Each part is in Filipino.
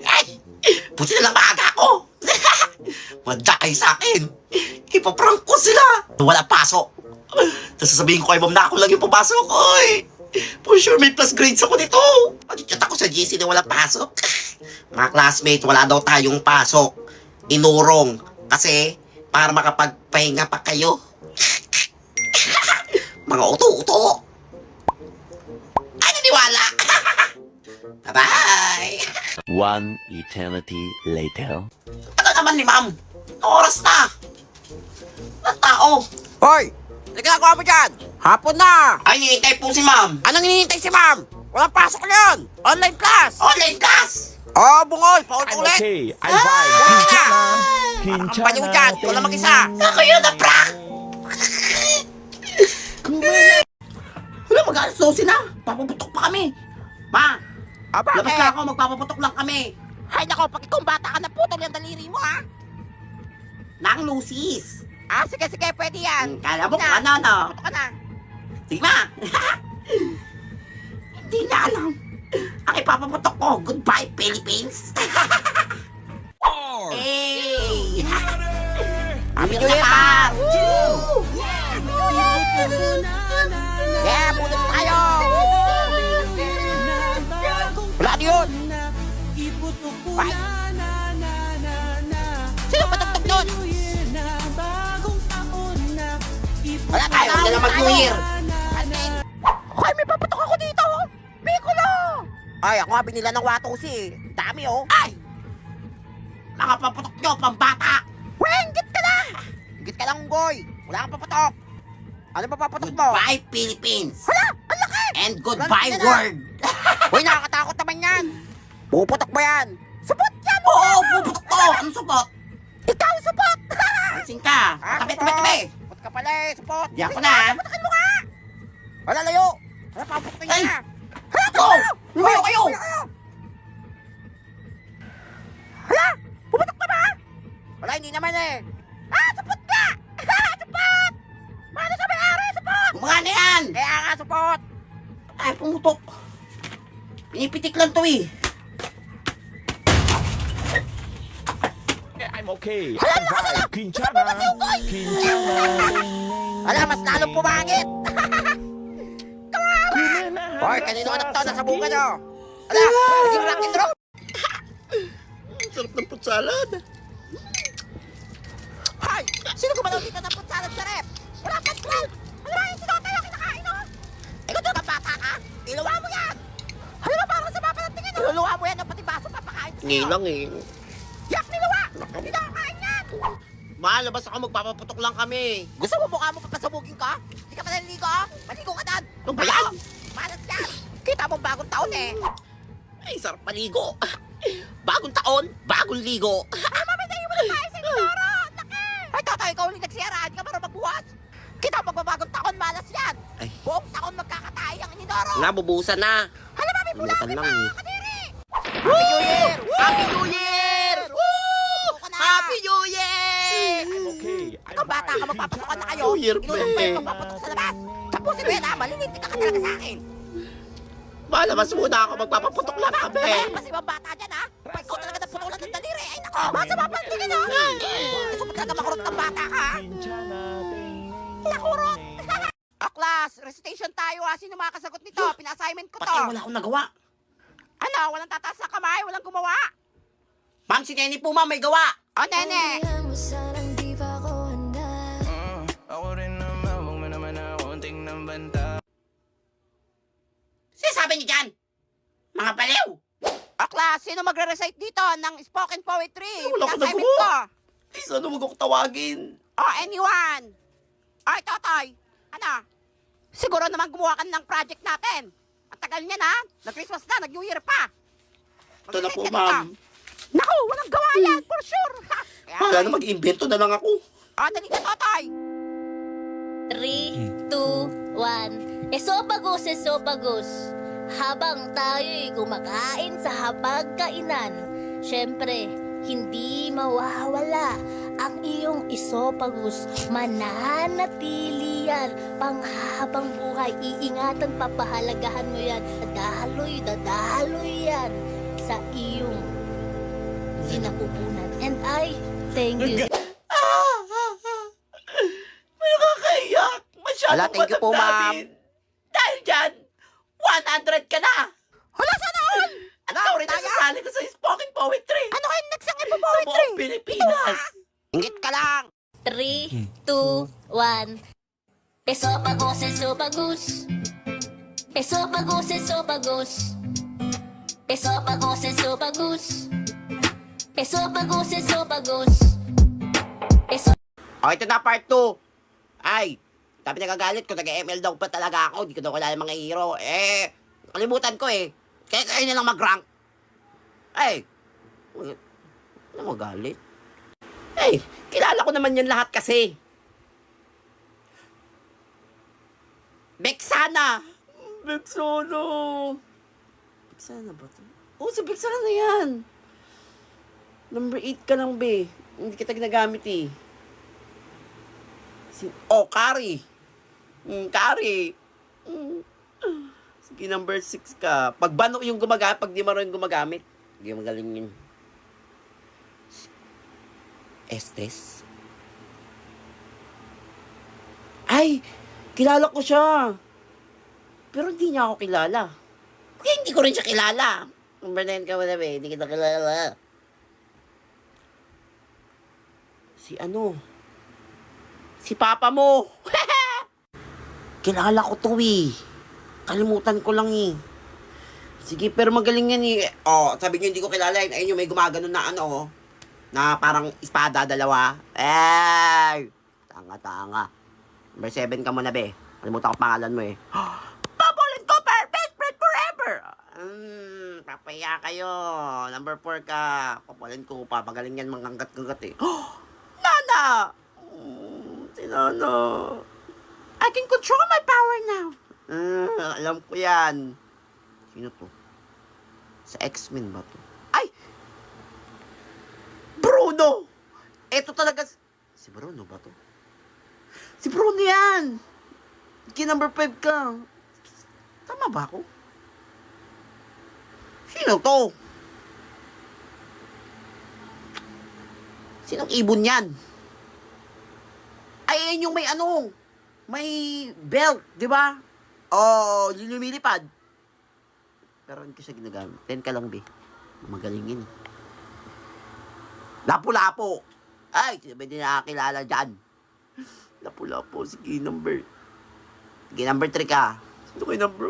Ay! Buti na lang maaga ako! Manda kayo sa akin! Ipaprank ko sila! Wala pasok! Tapos sasabihin ko kay ma'am na ako lang yung papasok! Oy! For sure may plus grades ako nito! Pag-chat ako sa GC na wala pasok. Mga classmate, wala daw tayong pasok. Inurong. Kasi, para makapagpahinga pa kayo. Mga uto-uto. Ay, naniwala! Bye-bye! One eternity later. Ano naman ni ma'am? Oras na! Ang tao! Hoy! Ano ginagawa mo dyan? Hapon na! Ay, hinihintay po si ma'am! Anong hinihintay si ma'am? Walang pasok yun! Online class! Online class! Oh, bungol! I'm Paulit-ulit! okay. I'm fine. Kinchana. Ang banyo mo dyan! Ikaw lang mag-isa! Ako yun na prank! Wala, mag-alas 12 na! Papaputok pa kami! Ma! Aba, Labas na ako, magpapaputok lang kami! Hay nako, pag ikaw bata ka na putol yung daliri mo, ha? Nang Lucis! Ah, sige, pwede yan. Kala mo Sige kung na. ano, no? Putok ka na. Sige, ma! Hindi na alam. Ang ipapaputok ko, goodbye, Philippines! Hey! Happy New Year, pa! Yeah, putos tayo! Wala na yun! Ay! Sino patugtog nun? Wala tayo! Ayaw nila mag-New Year! Hoy, may paputok ako dito! Piccolo! Ay, ako nga binila ng Watusi. Dami, oh. Ay! Mga paputok nyo, pambata! Wenggit ka lang! Git ka lang, Unggoy. Wala kang paputok. Ano pa paputok mo? Goodbye, Philippines! Hala! Ang laki! And goodbye, Laki na. world! Uy, nakakatakot naman yan. Puputok mo yan. Supot yan! Oo, puputok ko! Ano supot? Ikaw, supot! Pansin ka! Tabi! Supot ka pala eh, supot. Diyan ko Sige, na, ah. Puputokin mo nga! Wala, layo! Wala, paputokin Ay! niya. Hala, Go! Lumayo kayo! Hala! Pumutok ka ba? Wala, hindi naman eh. Ah, supot ka! Supot! Mano sa may-ari, supot! Mga na yan! Kaya nga, supot! Ay, pumutok. Pinipitik lang to eh. I'm okay. I'm fine. Kinchana. Kinchana. Wala, mas lalong pumangit! Hoy, kanino anak to? Nasa bunga nyo! Wala, naging rock and roll! Sarap ng putsalad. Hoy, sino gumalaw dito ng putsalad sa rep? Wala kang 12! Ano ba yung sinote yung kinakain, no? Ikaw doon ang bata ka? Iluwa mo yan! Ano ba parang sa mapa ng tingin? Iluluwa mo yan, yung pati baso papakain ko sa'yo. Ngayon lang eh. Yak, niluwa! Hindi na kakain yan! Malabas ako, magpapaputok lang kami. Gusto mo mukha mo papasabugin ka? Hindi ka pa naliligo? Maligo ka dan! Ano ba yan? Malas yan! Kita mong bagong taon eh! Ay, sarap paligo. Bagong taon, bagong ligo. Ay, mamitayin mo na tayo sa Inodoro! Laki! Ay, tatay, ikaw ulit nagsiyara. Hindi ka marunong magbuwas. Kita mo magbabagong taon, malas yan. Ay. Buong taon magkakatay ang Inodoro. Nabubusan na. Hala, mami, Nabutan bulapin lang na, eh. kadiri! Happy New Year! Happy New Year! Woo! Happy New Year! I'm okay. Ikaw bata ka, magpapasukan na kayo. New Year, Inulong pa be. yung magpapatok sa labas. Tapusin mo yan, ha? Malilintik ka talaga sa akin. Malabas muna ako, magpapaputok lang kami. Ay, mas ibang bata dyan, ha? Pa ikaw talaga na putulan ng daliri. Ay, nako, masama pa ang tingin, ha? Gusto mo talaga makurot ng bata ka, ha? Kinchana. Nakurot! Class, recitation tayo, ha? Sino makakasagot nito? Pina-assignment ko to. Patay, wala akong nagawa. Ano, walang tataas na kamay, walang gumawa. Ma'am, si Nenny po, ma'am, may gawa. O, nene. Ako rin naman, huwag mo naman ako tingnan banta. Sinasabi niyo dyan? Mga baliw! O, class, sino magre-recite dito ng spoken poetry? Wala ko Pina-assignment nagawa. ko. Ay, saan mo ako tawagin? O, anyone? Ay, Totoy. Ano? Siguro naman gumawa ka ng project natin. Ang tagal niya na. Nag-Christmas na, nag-New Year pa. Ito na Mag-recite po, ka dito. ma'am. Naku, walang gawa yan, for sure. Kaya, Wala na mag-invento na lang ako. O, dali ka, Totoy. 3, 2, 1. Esophagus. Habang tayo'y kumakain sa hapagkainan, syempre, hindi mawawala ang iyong esophagus. Mananatili yan panghabang buhay. Iingatan, papahalagahan mo yan. Dadaloy yan sa iyong sinapupunan. And I thank you. May nakakaiyak. Masyadong Ala, thank you po, madamdamin. Dahil dyan, 100 ka na. Hala, sana all! At ikaw rin nasasali ko sa spoken poetry. Ano kayo nagsangin po Sa poetry? buong Pilipinas. Ingit ka lang! 3, 2, 1. Esophagus, esophagus. Esophagus, esophagus. Esophagus, esophagus. Esophagus, esophagus. O, ito na part 2. Ay, sabi nagagalit ko, nag-ML daw pa talaga ako. Hindi ko daw kilala mga hero. Kalimutan ko eh. Kaya kayo na lang mag-rank. Ay, ano magalit? Ay, kilala ko naman yan lahat kasi. Bexana! Bexano. Bexana ba ito? Oo, si Bexana na yan. Number 8 ka lang, be. Hindi kita ginagamit eh. Kari. Kari. Sige, number 6 ka. Pag bano yung gumagamit, pag di mo rin gumagamit, hindi magaling yun. Estes? Ay! Kilala ko siya. Pero hindi niya ako kilala. Kaya hindi ko rin siya kilala. Number 9 ka wala ba eh. Hindi kita kilala. Si Si papa mo. Kilala ko to eh. Kalimutan ko lang eh. Sige, pero magaling yan eh. Sabi niyo hindi ko kilala yun. Ayun yung may gumagano na na parang espada dalawa. Tanga-tanga. Number 7 ka muna, be. Kalimutan ko pangalan mo eh. Pabolin ko, best friend forever! Papaya kayo. Number 4 ka. Pabolin ko pa. Magaling yan manganggat-gagat eh. Nana! Si Nana. I can control my power now. Alam ko yan. Sino to? Sa X-Men ba to? Ay! Bruno! Eto talaga. Si Bruno ba to? Si Bruno yan! Number 5 ka. Tama ba ako? Sino to? Sinong ibon yan? Ay, yan yung may may belt, di ba? Yung lumilipad. Pero hindi ko siya ginagamit. 10 ka lang, be. Magalingin. Lapu-lapo. Ay, sino ba hindi nakakilala dyan? Lapu-lapo. Sige, number 3 ka. Sino kayo number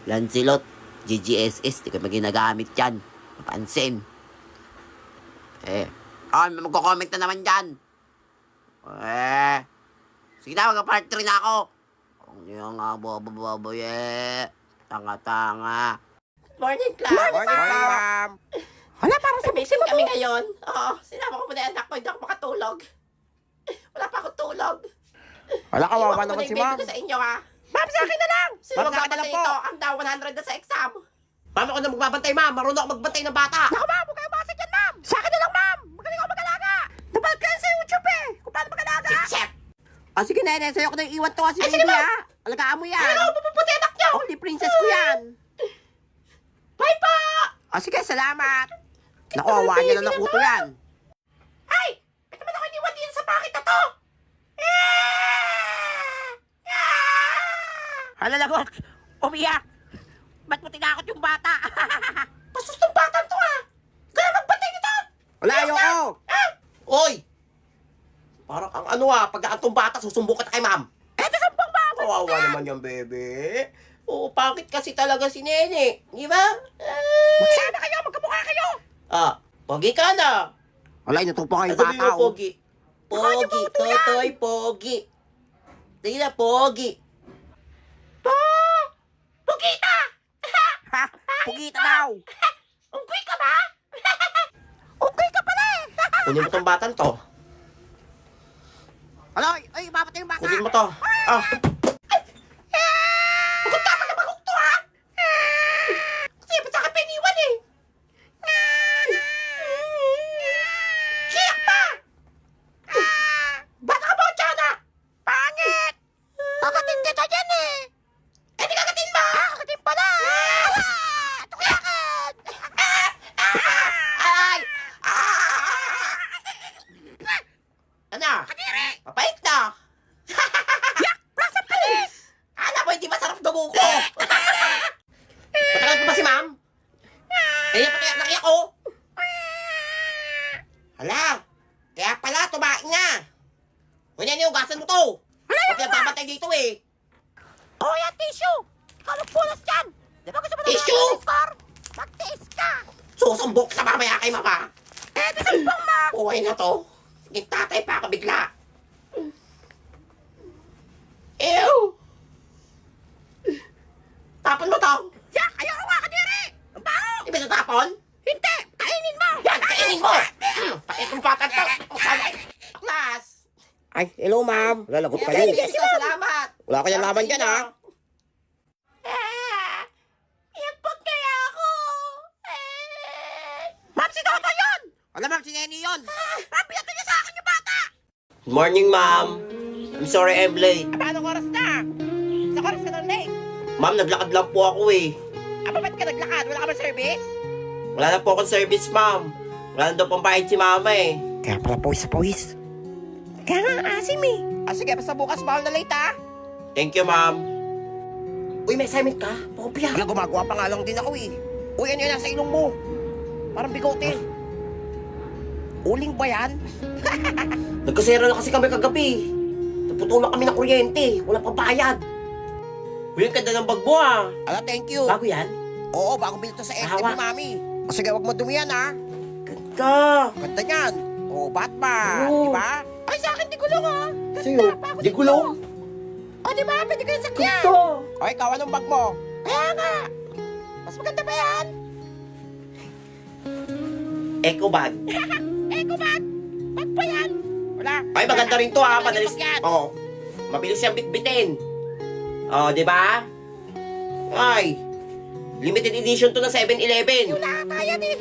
1? Lancelot. GGSS. Di ko maginagamit yan. Mapansin. Magko-comment na naman dyan. Sige na, mag-part 3 na ako. Hindi nga, bobo, Tanga-tanga. Morning, class. Morning, ma'am. Wala, para sa meeting kami ngayon. Sinama ko muna yung anak ko, hindi ako makatulog. Wala pa akong tulog. Wala, kawawa naman si ma'am. Iwan ko sa inyo, ha? Ma'am, sa akin na lang. Sino Ma'am, sa akin na magbabantay lang po. ito? Ang daw 100 na sa exam. Ma'am, ako na magbabantay, ma'am. Marunong ako magbantay ng bata. Naku, ma'am, huwag kayo basig yan, ma'am. Sa akin na lang, ma'am. Magaling ako mag-alaga. Napanood kayo sa YouTube, eh. Kung paano mag-alaga. Chip-chip. Sige, nene. Sa'yo ko na iwan to, si baby, ha? Alagaan mo yan. Ano, mapuputi anak niyo. Only princess ko yan. Bye pa! Sige, salamat. Naku, awaan niya na nakuto yan. Ay! Ba't naman ako iniwan din sa bakit na to? Hala, lagot! Umiyak! Ba't mo tinakot yung bata? Pasus tong bata to, ha? Kaya magbantay nito! Wala, ayoko! Oy! Parang ang pag naantong bata, susumbong ka na kay ma'am. Eto, sumbong ba? Kawawa naman yung bebe. Pangit kasi talaga si Nene. Di ba? Magsama kayo! Magkamukha kayo! Pogi ka na. Wala, inutupo kayo bata. Sabi mo, pogi. Pogi, totoy, pogi. Sige na, pogi. Pugita! Ha? Pugita daw! Unggoy ka ba? Unggoy ka pala eh! Kunin mo tong batan to. Ano? Ay, mapatay yung bata! Kunin mo to. Magkita ka na magkukto, ha? Kasi ba't sa akin piniwan eh? Kiyak pa! Bata ka ba, Chana? Pangit! Kakatin kita dyan eh! Eh, di kakatin ba? Kakatin pala! you! Score! Mag-taste ka! Susumbok sa mamaya kay mama. Eh, di sumbong mo! Buhay na to. Sige, tatay pa ako bigla. Ew! Tapon mo to. Yak! Ayoko nga kadiri! Ang baho! Di ba natapon? Hindi! Kainin mo! Yan, kainin mo! Pait mong bata to. Class! Ay, hello ma'am. Lalagot kayo. Yes, salamat. Wala kayong laban dyan ha. Ipot kaya ako! Ma'am, si Toto yun! Alam ma'am, si Nenny yun. Ma'am, binato niya sa akin yung bata! Good morning ma'am. I'm sorry I'm late. Paano oras na? Sa oras ka ng late? Ma'am, naglakad lang po ako eh. Ba't ka naglakad? Wala ka bang service? Wala na po akong service ma'am. Wala na daw pang bayad si mama eh. Kaya pala pawis sa pawis. Kaya nga, asim eh. Sige, basta bukas bawal na late ha? Thank you ma'am. Uy, may assignment ka? Popia. Wala, gumagawa pa nga lang din ako eh. Uy, ano yun nasa ilong mo? Parang bigote. Uling ba yan? Nagkasera na kasi kami kagabi. Naputulan kami ng kuryente. Wala pang bayad. Uy, ang ganda ng bag mo ah. Thank you. Bago yan? Oo, bago bilito sa SM Hawak. ni Mami. Sige, wag mo dumiyan ha. Ganda. Ganda niyan. Batman. Oo. Di ba? Ay, sa akin, di gulong ha. Sa'yo, di gulong. Di ba? Pwede kayo sakyan. Ganda. O, ikaw, anong bag mo? Kaya nga. Mas maganda ba yan? Eco bag. Eko, bag. Bag pa yan. Wala. Ay, maganda rin to ha. Madalis. Bag yan. Oh, mabilis siyang bitbitin. Oh, di ba? Ay, limited edition to na 7-Eleven. Wala kaya eh.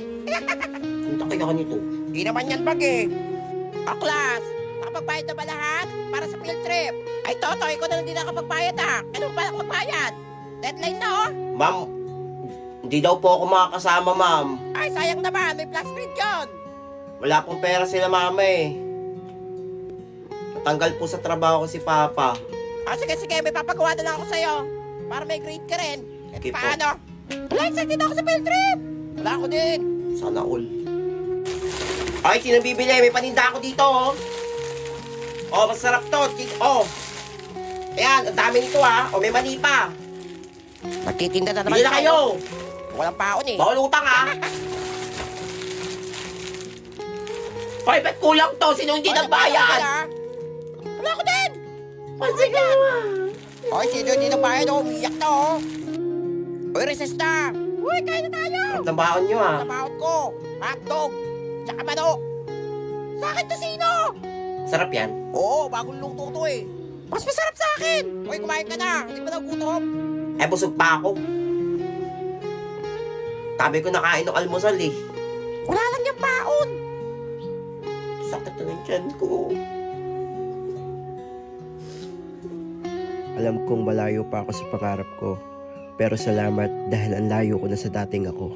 Punta kaya nito. Di naman yan bag eh. Class, nakapagbayad na ba lahat para sa field trip? Ay, Toto, ikaw na lang din nakapagbayad ha. Anong ba magbayad? Deadline na oh. Ma'am, hindi daw po ako makakasama, ma'am. Ay, sayang naman. May plus grade yun. Wala pong pera sila, mama eh. Natanggal po sa trabaho ko si Papa. Sige, may papagawa na lang ako sa'yo. Para may grade ka rin. Sige po. Paano? Wala, excited ako sa field trip. Wala ako din. Sana all. Ay, sino bibili? May paninda ako dito, oh. Oh, masarap to. Oh. Ayan, ang dami nito, ha. Oh, may mani pa. Magtitinda na naman Bili na kayo. Walang paon eh. Bawal utang, ha. Hoy, ba't kulang to? Sino hindi nagbayad? Wala ako din. Sige. Hoy, sino hindi nagbayad oh? Umiyak na oh. Uy, recess na. Uy, kain na tayo. Ang baon nyo, ha. Tabahon ko. Hotdog. Tsaka manok. Sa akin to sino? Sarap yan. Oo, bagong luto to eh. Mas masarap sa akin. Uy, kumain ka na. Hindi pa nagutom. Ay, busog pa ako. Tabi ko nakain ng almusal, eh. Wala lang yung paon. Sakit na ng tiyan ko. Alam kong malayo pa ako sa pangarap ko, pero salamat dahil ang layo ko na sa dating ako.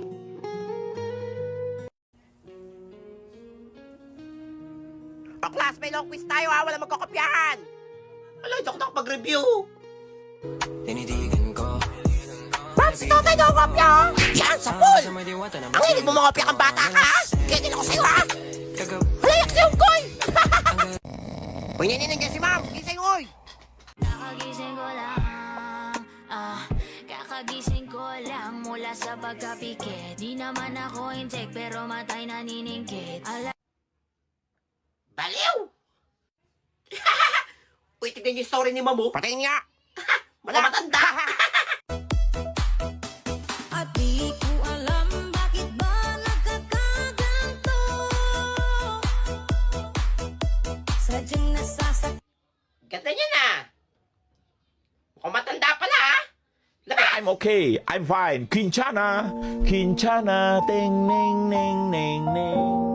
Class, may long quiz tayo ha. Wala magkakopyahan. Wala, hindi ako nakapag-review. Tinitigan ko. Pops, ito tayo na kopya oh. Yan, sa pool. Ang hilig mo makopya kang bata ka ha. Kaya din ako sa'yo ha. Halayak si Ungkoy. Uy, nandiyan si ma'am. Gising, oy. Kakagising ko lang, kakagising ko lang mula sa pagkapikit. Di naman ako intek pero matay naniningkit. Baliw! Uy, tignan yung story ni Mamu. Patayin nga. Wala matanda. At di ko alam bakit ba nagkakaganto. Sadyang nasasak. Ganda niya na. Mukhang matanda pala, ha? I'm okay. I'm fine. Quinchana. Quinchana. Ting, ning, ning, ning, ning.